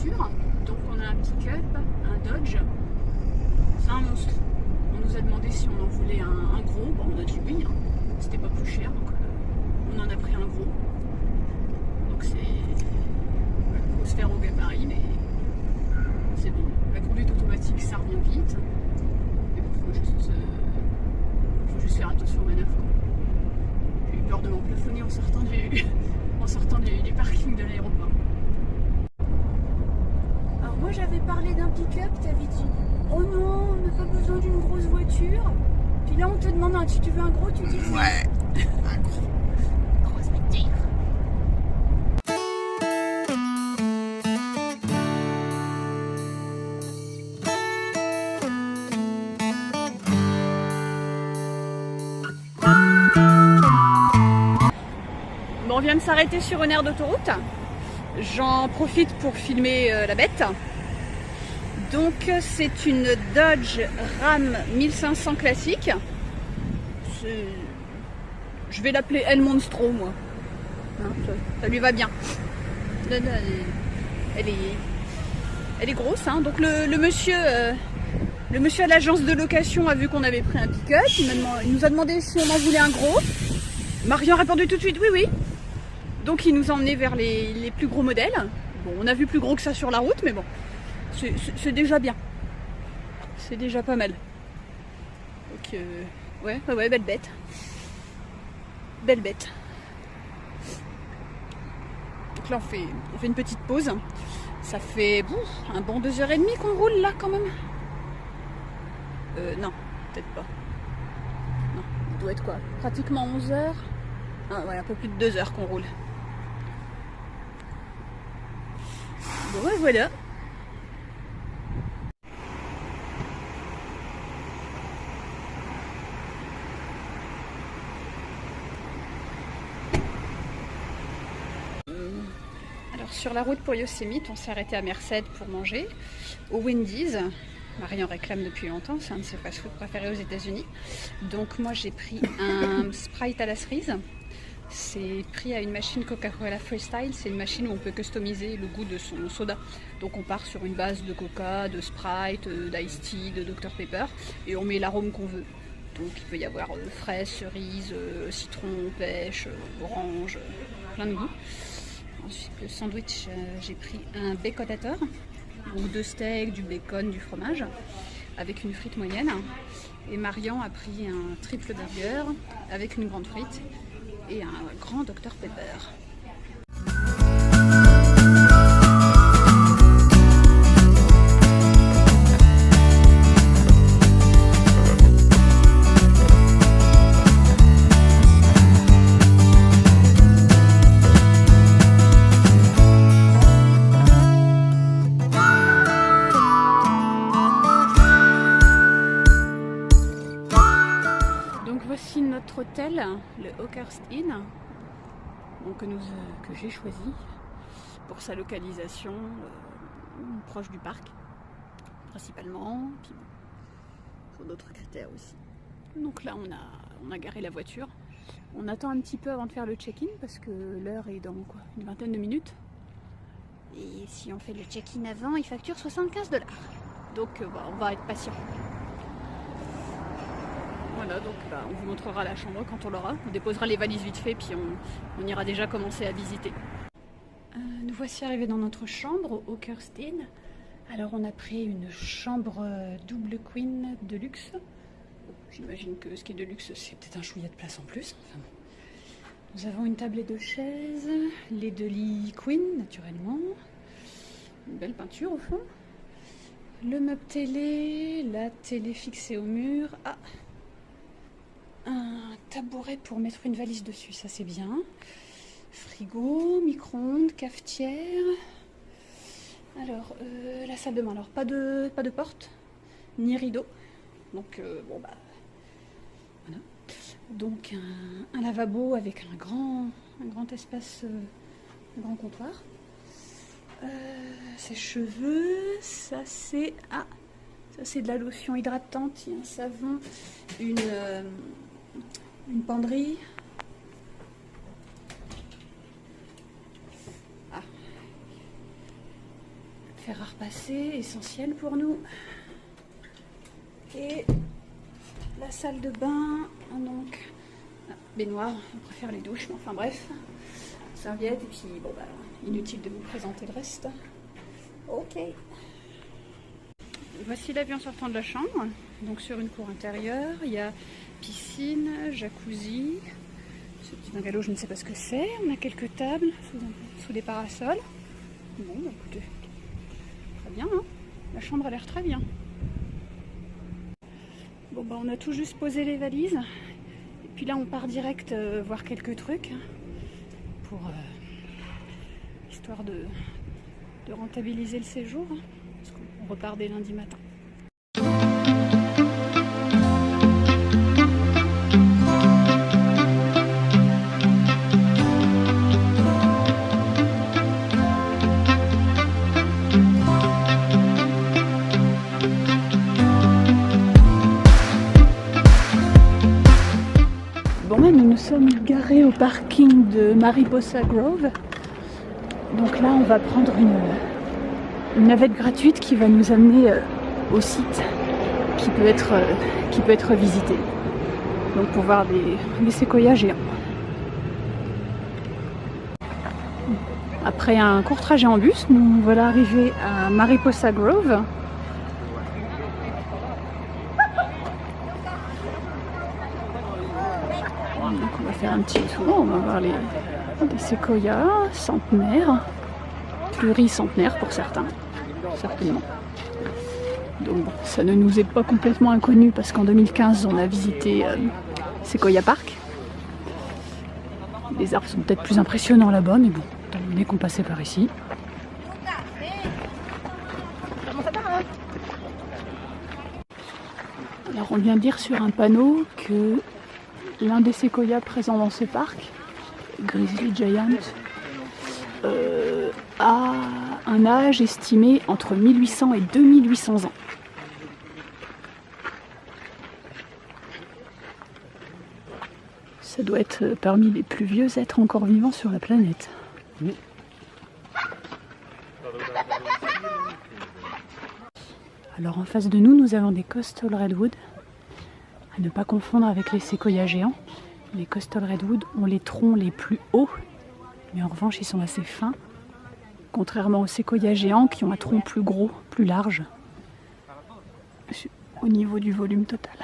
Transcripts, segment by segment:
voiture. Donc on a un pick-up, un Dodge. C'est un monstre. On nous a demandé si on en voulait un gros. Bon, on a dit oui, hein. C'était pas plus cher, donc on en a pris un gros. Donc c'est... faut se faire au gabarit, mais c'est bon. La conduite automatique, ça revient vite. Mais bon, faut juste faire attention aux manœuvres. J'ai eu peur de m'emplafonner en sortant du parking de l'aéroport. Alors moi j'avais parlé d'un pick-up, t'avais dit oh non, on n'a pas besoin d'une grosse voiture. Puis là on te demande si tu veux un gros, tu dis ouais, un gros. Grosse voiture. Bon, on vient de s'arrêter sur une aire d'autoroute. J'en profite pour filmer la bête. Donc c'est une Dodge Ram 1500 classique. Je vais l'appeler El Monstro moi. Hein, ça lui va bien. Elle est grosse. Hein. Donc le monsieur à l'agence de location a vu qu'on avait pris un pick-up. Il nous a demandé si on en voulait un gros. Marion a répondu tout de suite oui oui. Donc il nous a emmenés vers les plus gros modèles. Bon, on a vu plus gros que ça sur la route, mais bon, c'est déjà bien. C'est déjà pas mal. Donc ouais, belle bête. Belle bête. Donc là on fait une petite pause. Ça fait un bon 2h30 qu'on roule là quand même. Non, peut-être pas. Non, il doit être quoi? Pratiquement 11h. Ah ouais, un peu plus de 2 heures qu'on roule. Bon ouais, voilà. Alors sur la route pour Yosemite, on s'est arrêté à Merced pour manger, au Wendy's. Marie en réclame depuis longtemps, c'est un de ses fast-food préférés aux États-Unis. Donc moi j'ai pris un Sprite à la cerise. C'est pris à une machine Coca-Cola Freestyle. C'est une machine où on peut customiser le goût de son soda. Donc on part sur une base de Coca, de Sprite, d'Ice Tea, de Dr Pepper et on met l'arôme qu'on veut. Donc il peut y avoir fraise, cerise, citron, pêche, orange, plein de goûts. Ensuite le sandwich, j'ai pris un baconator, donc 2 steaks, du bacon, du fromage, avec une frite moyenne. Et Marian a pris un triple burger avec une grande frite et un grand Dr Pepper. Voici notre hôtel, le Oakhurst Inn, donc que j'ai choisi pour sa localisation proche du parc, principalement, puis bon, pour d'autres critères aussi. Donc là on a garé la voiture, on attend un petit peu avant de faire le check-in parce que l'heure est dans quoi, une vingtaine de minutes. Et si on fait le check-in avant, il facture 75 $. Donc on va être patient. Voilà, donc on vous montrera la chambre quand on l'aura. On déposera les valises vite fait, puis on ira déjà commencer à visiter. Nous voici arrivés dans notre chambre au Oakhurst Inn. Alors on a pris une chambre double queen de luxe. J'imagine que ce qui est de luxe, c'est peut-être un chouïa de place en plus. Enfin, bon. Nous avons une table et 2 chaises, les 2 lits queen naturellement. Une belle peinture au fond. Le meuble télé, la télé fixée au mur. Ah, un tabouret pour mettre une valise dessus, ça c'est bien. Frigo, micro-ondes, cafetière. Alors, la salle de bain, alors pas de porte, ni rideau. Donc, voilà. Donc, un lavabo avec un grand espace, un grand comptoir. Sèche-cheveux, ça c'est... Ah, ça c'est de la lotion hydratante, il y a un savon, une penderie. fer à repasser, essentiel pour nous. Et la salle de bain, donc baignoire, on préfère les douches, mais enfin bref. Serviette, et puis bon bah inutile de vous présenter le reste. Ok. Voici la vue en sortant de la chambre. Donc sur une cour intérieure, il y a piscine, jacuzzi. Ce petit bungalow, je ne sais pas ce que c'est. On a quelques tables sous des parasols. Bon, bah, écoutez, très bien, hein. La chambre a l'air très bien. Bon, bah, on a tout juste posé les valises. Et puis là, on part direct voir quelques trucs pour histoire de rentabiliser le séjour. Parce qu'on repart dès lundi matin. Nous sommes garés au parking de Mariposa Grove. Donc là, on va prendre une navette gratuite qui va nous amener au site qui peut être visité. Donc pour voir des séquoias géants. Après un court trajet en bus, nous voilà arrivés à Mariposa Grove. Donc on va faire un petit tour, on va voir les séquoias centenaires, pluricentenaires pour certains, certainement. Donc bon, ça ne nous est pas complètement inconnu parce qu'en 2015 on a visité Sequoia Park. Les arbres sont peut-être plus impressionnants là-bas, mais bon, étant donné qu'on passait par ici. Alors on vient de dire sur un panneau que l'un des séquoias présents dans ce parc, Grizzly Giant, a un âge estimé entre 1800 et 2800 ans. Ça doit être parmi les plus vieux êtres encore vivants sur la planète. Oui. Alors en face de nous, nous avons des Coastal Redwood. À ne pas confondre avec les séquoias géants. Les Coastal Redwood ont les troncs les plus hauts, mais en revanche ils sont assez fins, contrairement aux séquoias géants qui ont un tronc plus gros, plus large, au niveau du volume total.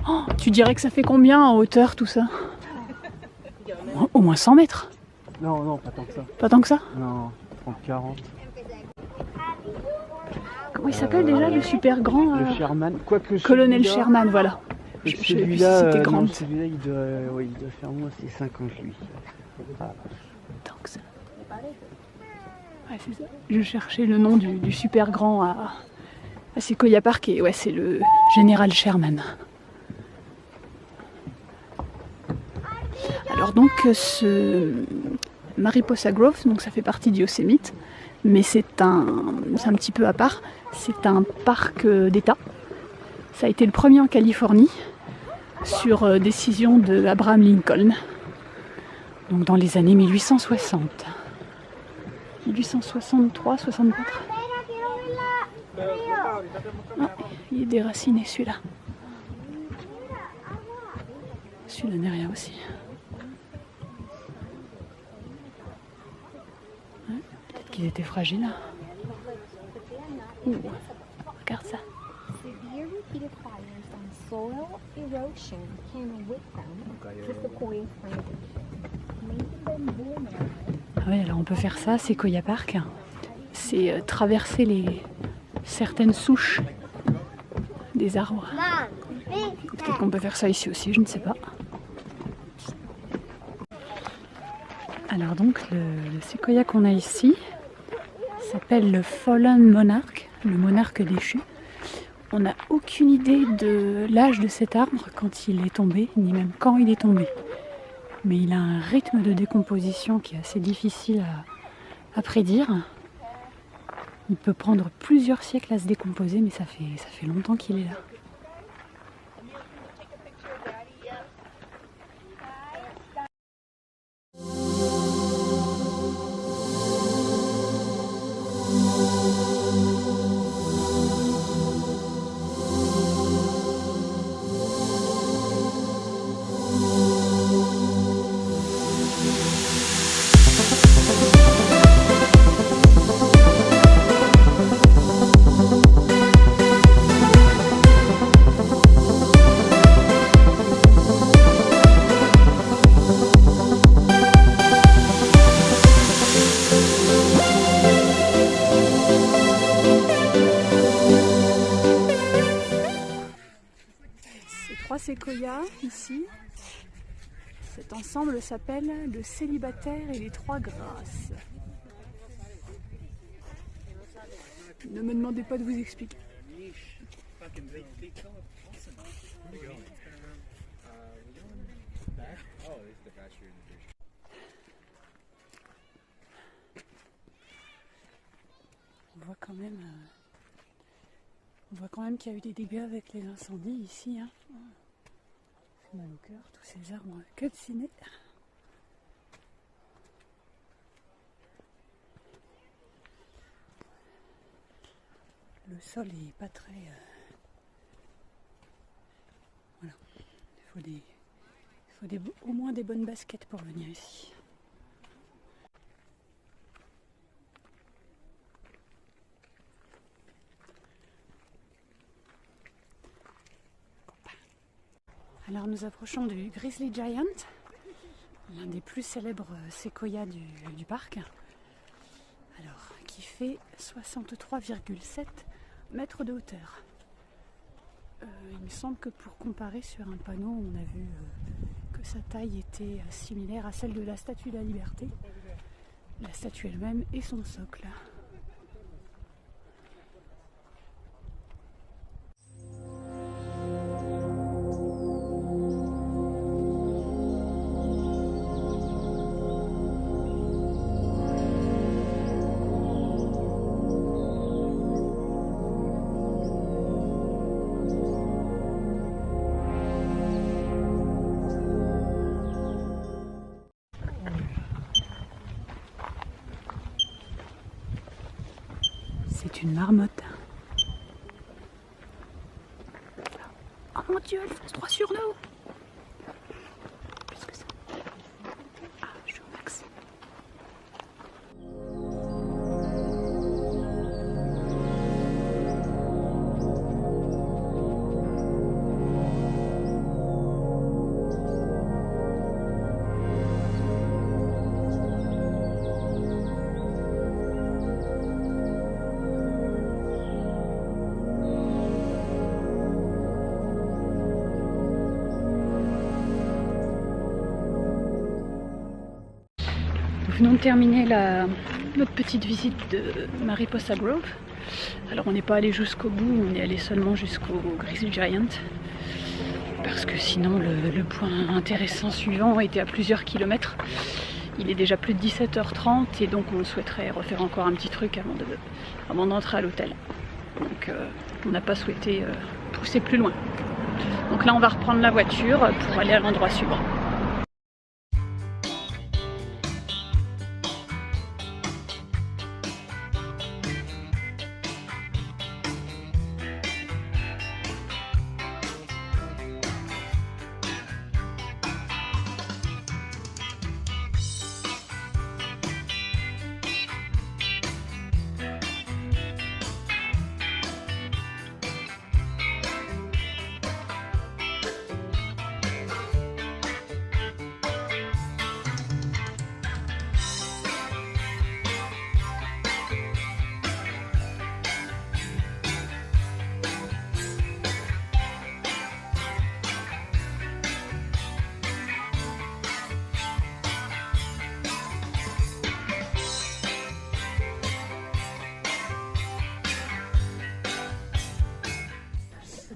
Oh, tu dirais que ça fait combien en hauteur tout ça? Au moins 100 mètres. Non, non, pas tant que ça. Pas tant que ça? Non, 30-40. Comment il s'appelle déjà le super grand le Sherman, quoique Colonel Sherman, voilà. Celui-là, celui-là il doit faire moi, c'est 50 lui. Ah. Tant que ça. Ouais, c'est ça. Je cherchais le nom du super grand à Sequoia Park et ouais, c'est le général Sherman. Alors donc ce Mariposa Grove, donc ça fait partie du Yosemite, mais c'est un petit peu à part. C'est un parc d'État. Ça a été le premier en Californie sur décision de Abraham Lincoln. Donc dans les années 1860. 1863-64. Ah, il est déraciné celui-là. Celui-là n'est rien aussi. Ouais, peut-être qu'ils étaient fragiles. Regarde ça. Ah oui, alors on peut faire ça, Sequoia Park. C'est traverser certaines souches des arbres. Peut-être qu'on peut faire ça ici aussi, je ne sais pas. Alors donc le séquoia qu'on a ici s'appelle le Fallen Monarch, le monarque déchu. On n'a aucune idée de l'âge de cet arbre quand il est tombé, ni même quand il est tombé. Mais il a un rythme de décomposition qui est assez difficile à prédire. Il peut prendre plusieurs siècles à se décomposer, mais ça fait longtemps qu'il est là. séquoias ici. Cet ensemble s'appelle le Célibataire et les Trois Grâces. Ne me demandez pas de vous expliquer. On voit quand même qu'il y a eu des dégâts avec les incendies ici. Hein. Ça fait mal au cœur, tous ces arbres calcinés. Le sol est pas très... Voilà. Il faut au moins des bonnes baskets pour venir ici. Alors nous approchons du Grizzly Giant, l'un des plus célèbres séquoias du parc, alors, qui fait 63,7 mètres de hauteur. Il me semble que pour comparer sur un panneau, on a vu que sa taille était similaire à celle de la Statue de la Liberté, la statue elle-même et son socle. C'est une marmotte. Oh mon Dieu, elle fonce droit sur nous. Plus que ça. Ah, je suis au max. Nous venons de terminer notre petite visite de Mariposa Grove. Alors on n'est pas allé jusqu'au bout, on est allé seulement jusqu'au Grizzly Giant. Parce que sinon le point intéressant suivant était à plusieurs kilomètres. Il est déjà plus de 17h30 et donc on souhaiterait refaire encore un petit truc avant d'entrer à l'hôtel. Donc on n'a pas souhaité pousser plus loin. Donc là on va reprendre la voiture pour aller à l'endroit suivant.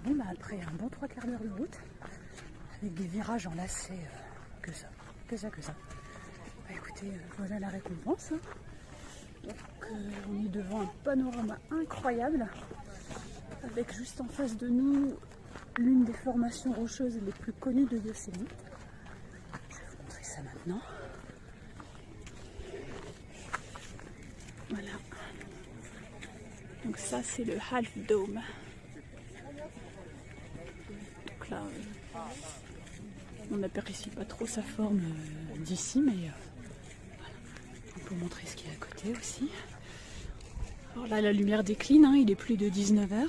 Bon, bah après un bon 3/4 d'heure de route, avec des virages enlacés, que ça. Bah écoutez, voilà la récompense. Hein. Donc, on est devant un panorama incroyable, avec juste en face de nous l'une des formations rocheuses les plus connues de Yosemite. Je vais vous montrer ça maintenant. Voilà. Donc ça c'est le Half Dome. Donc là, on n'apprécie pas trop sa forme d'ici, mais voilà. On peut montrer ce qu'il y a à côté aussi. Alors là, la lumière décline, hein, il est plus de 19h.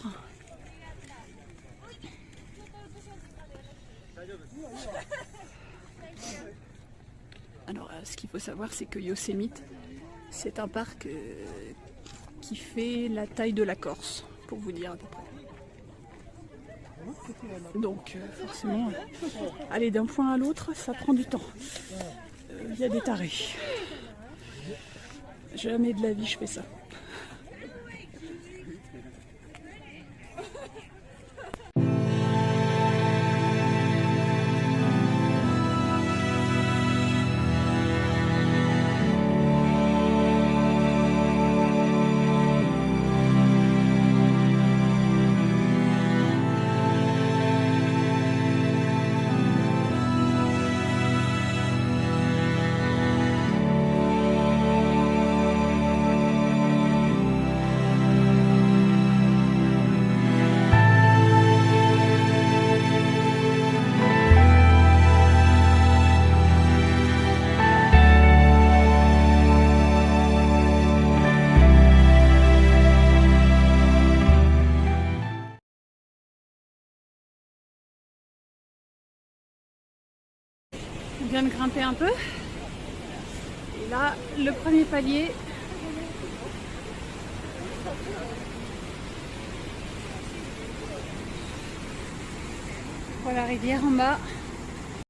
Alors, ce qu'il faut savoir, c'est que Yosemite, c'est un parc qui fait la taille de la Corse, pour vous dire à peu près. Donc forcément, aller d'un point à l'autre, ça prend du temps. Il y a des tarés. Jamais de la vie je fais ça. On vient de grimper un peu. Et là, le premier palier. Voilà la rivière en bas.